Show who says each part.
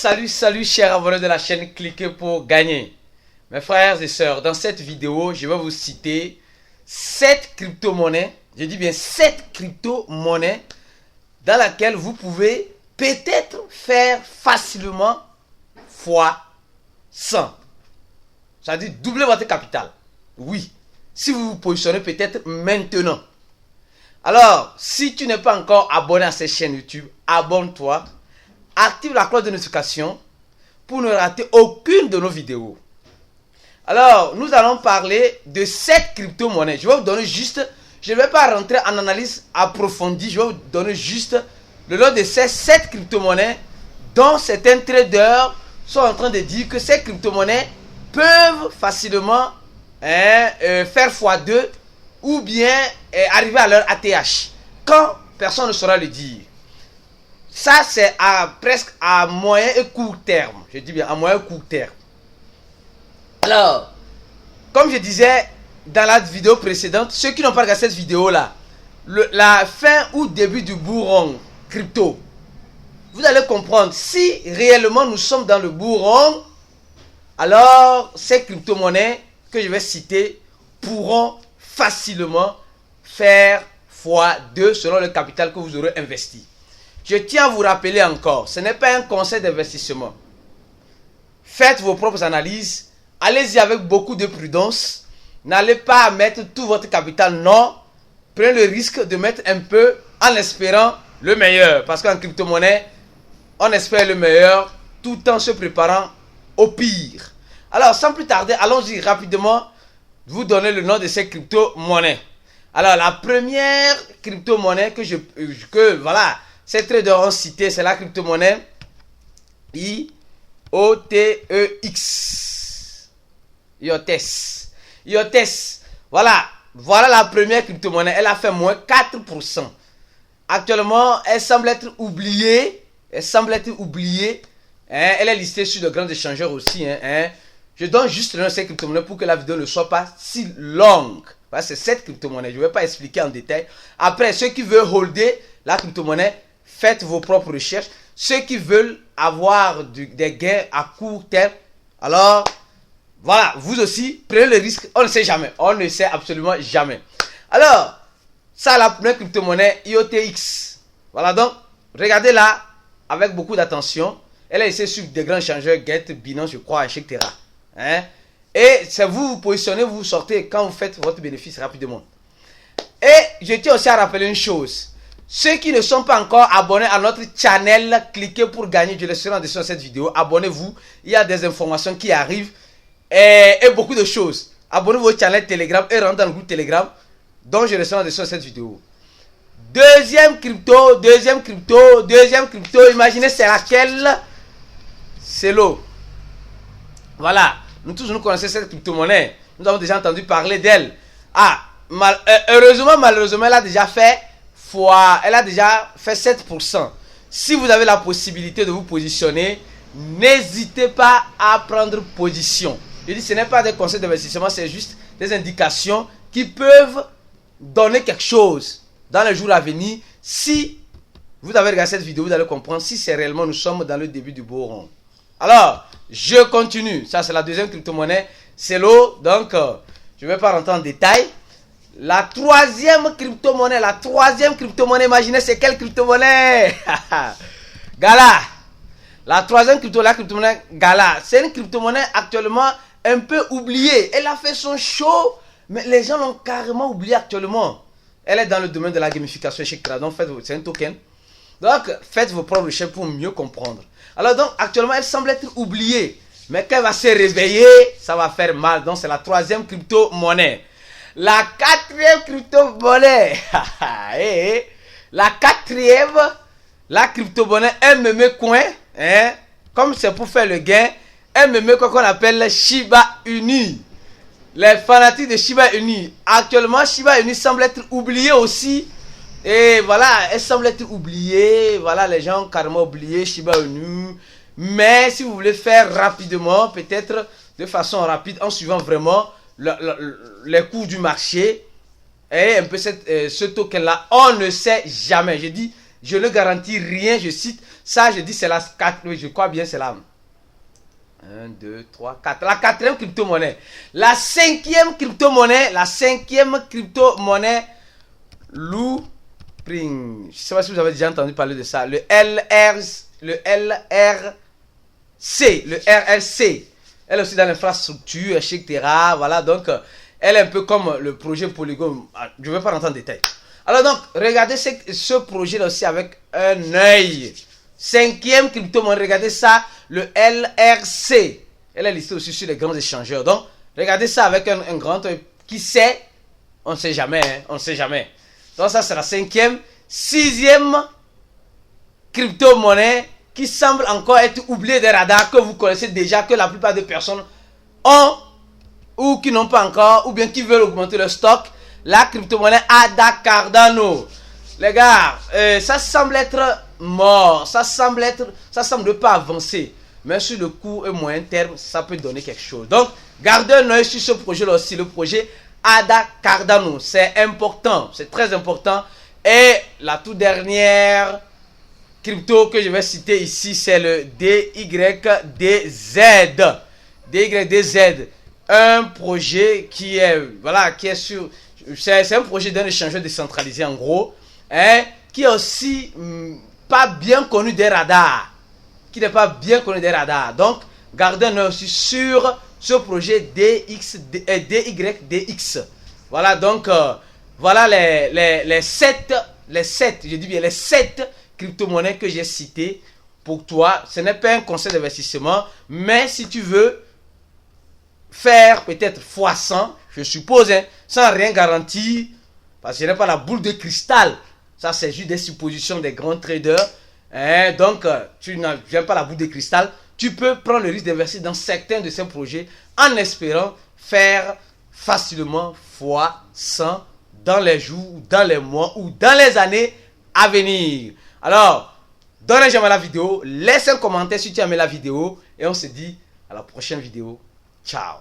Speaker 1: Salut chers abonnés de la chaîne Cliquez pour gagner. Mes frères et sœurs, dans cette vidéo, je vais vous citer 7 crypto-monnaies, je dis bien 7 crypto-monnaies dans laquelle vous pouvez peut-être faire facilement fois 100. C'est-à-dire doubler votre capital. Oui, si vous vous positionnez peut-être maintenant. Alors, si tu n'es pas encore abonné à cette chaîne YouTube, abonne-toi. Active la cloche de notification pour ne rater aucune de nos vidéos. Alors, nous allons parler de 7 crypto-monnaies. Je vais vous donner juste, je ne vais pas rentrer en analyse approfondie, je vais vous donner juste le lot de ces 7 crypto-monnaies dont certains traders sont en train de dire que ces crypto-monnaies peuvent facilement faire x2 ou bien arriver à leur ATH quand personne ne saura le dire. Ça, c'est presque à moyen et court terme. Je dis bien à moyen et court terme. Alors, comme je disais dans la vidéo précédente, ceux qui n'ont pas regardé cette vidéo-là, la fin ou début du bourron crypto, vous allez comprendre, si réellement nous sommes dans le bourron, alors ces crypto-monnaies que je vais citer pourront facilement faire x2 selon le capital que vous aurez investi. Je tiens à vous rappeler encore, ce n'est pas un conseil d'investissement. Faites vos propres analyses, allez-y avec beaucoup de prudence. N'allez pas mettre tout votre capital, non. Prenez le risque de mettre un peu en espérant le meilleur. Parce qu'en crypto-monnaie, on espère le meilleur tout en se préparant au pire. Alors, sans plus tarder, allons-y rapidement vous donner le nom de ces crypto-monnaies. Alors, la première crypto-monnaie ces traders ont cité, c'est la crypto-monnaie IOTEX. IOTEX. Voilà la première crypto-monnaie. Elle a fait moins 4%. Actuellement, elle semble être oubliée. Elle est listée sur de grands échangeurs aussi. Je donne juste le nom de cette crypto-monnaie pour que la vidéo ne soit pas si longue. Voilà, c'est cette crypto-monnaie. Je ne vais pas expliquer en détail. Après, ceux qui veulent holder la crypto-monnaie, faites vos propres recherches. Ceux qui veulent avoir des gains à court terme, alors, voilà, vous aussi, prenez le risque. On ne sait jamais. On ne sait absolument jamais. Alors, ça, la première crypto-monnaie IOTX. Voilà, donc, regardez là, avec beaucoup d'attention. Elle est ici sur des grands échangeurs, Get, Binance, je crois, etc. Et c'est vous positionnez, vous sortez quand vous faites votre bénéfice rapidement. Et je tiens aussi à rappeler une chose. Ceux qui ne sont pas encore abonnés à notre channel, cliquez pour gagner. Je laisserai en dessus de cette vidéo. Abonnez-vous. Il y a des informations qui arrivent et beaucoup de choses. Abonnez-vous au channel Telegram et rentrez dans le groupe Telegram dont je laisserai en dessus de cette vidéo. Deuxième crypto. Imaginez c'est laquelle? C'est l'eau. Voilà. Nous tous nous connaissons cette crypto-monnaie. Nous avons déjà entendu parler d'elle. Malheureusement, elle a déjà fait 7%. Si vous avez la possibilité de vous positionner, n'hésitez pas à prendre position. Je dis, ce n'est pas des conseils d'investissement, c'est juste des indications qui peuvent donner quelque chose dans les jours à venir. Si vous avez regardé cette vidéo, vous allez comprendre si c'est réellement nous sommes dans le début du beau rond. Alors, je continue. Ça, c'est la deuxième crypto-monnaie. C'est l'eau. Donc, je ne vais pas rentrer en détail. La troisième crypto-monnaie, imaginez c'est quelle crypto-monnaie? Gala. La troisième crypto-monnaie Gala. C'est une crypto-monnaie actuellement un peu oubliée. Elle a fait son show, mais les gens l'ont carrément oublié actuellement. Elle est dans le domaine de la gamification, etc. Donc, c'est un token. Donc, faites vos propres recherches pour mieux comprendre. Alors, donc, actuellement, elle semble être oubliée. Mais quand elle va se réveiller, ça va faire mal. Donc, c'est la troisième crypto-monnaie. La quatrième crypto-monnaie. La crypto-monnaie MMCoin. Comme c'est pour faire le gain. MMCoin qu'on appelle Shiba Inu. Les fanatiques de Shiba Inu. Actuellement, Shiba Inu semble être oublié aussi. Et voilà, elle semble être oubliée. Voilà, les gens ont carrément oublié Shiba Inu. Mais si vous voulez faire rapidement, peut-être de façon rapide, en suivant vraiment les cours du marché et un peu ce token là, on ne sait jamais. Je dis, je ne garantis rien, je cite, Ça, je dis c'est la 4. Oui, je crois bien c'est là. 1, 2, 3, 4. La quatrième crypto-monnaie. La cinquième crypto-monnaie. La cinquième crypto-monnaie. Loopring. Je ne sais pas si vous avez déjà entendu parler de ça. Le LRC. Le RLC. Elle est aussi dans l'infrastructure, etc. Voilà, donc, elle est un peu comme le projet Polygon. Je ne vais pas rentrer en détail. Alors donc, regardez ce projet-là aussi avec un œil. Cinquième crypto-monnaie, regardez ça, le LRC. Elle est listée aussi sur les grands échangeurs. Donc, regardez ça avec un grand œil. Qui sait? On ne sait jamais, hein? On ne sait jamais. Donc ça, c'est la cinquième. Sixième crypto-monnaie qui semble encore être oubliée des radars, que vous connaissez déjà, que la plupart des personnes ont, ou qui n'ont pas encore, ou bien qui veulent augmenter leur stock. La crypto-monnaie ADA Cardano. Les gars, ça semble être mort. Ça semble ne pas avancer. Mais sur le court et moyen terme, ça peut donner quelque chose. Donc, gardez un œil sur ce projet-là aussi. Le projet ADA Cardano. C'est important. C'est très important. Et la toute dernière crypto que je vais citer ici, c'est le DYDZ. DYDZ. Un projet qui est, voilà, qui est sur... C'est un projet d'un échangeur décentralisé en gros, hein, qui est aussi pas bien connu des radars. Qui n'est pas bien connu des radars. Donc, gardez un œil aussi sur ce projet DYDX. Voilà, donc, voilà les 7, je dis bien les 7 crypto-monnaies que j'ai citées pour toi. Ce n'est pas un conseil d'investissement, mais si tu veux faire peut-être x100, je suppose, hein, sans rien garantir, parce que je n'ai pas la boule de cristal. Ça, c'est juste des suppositions des grands traders. Hein, donc, tu n'as pas la boule de cristal. Tu peux prendre le risque d'investir dans certains de ces projets en espérant faire facilement x100 dans les jours, dans les mois ou dans les années à venir. Alors, donne un j'aime à la vidéo, laisse un commentaire si tu as aimé la vidéo et on se dit à la prochaine vidéo. Ciao.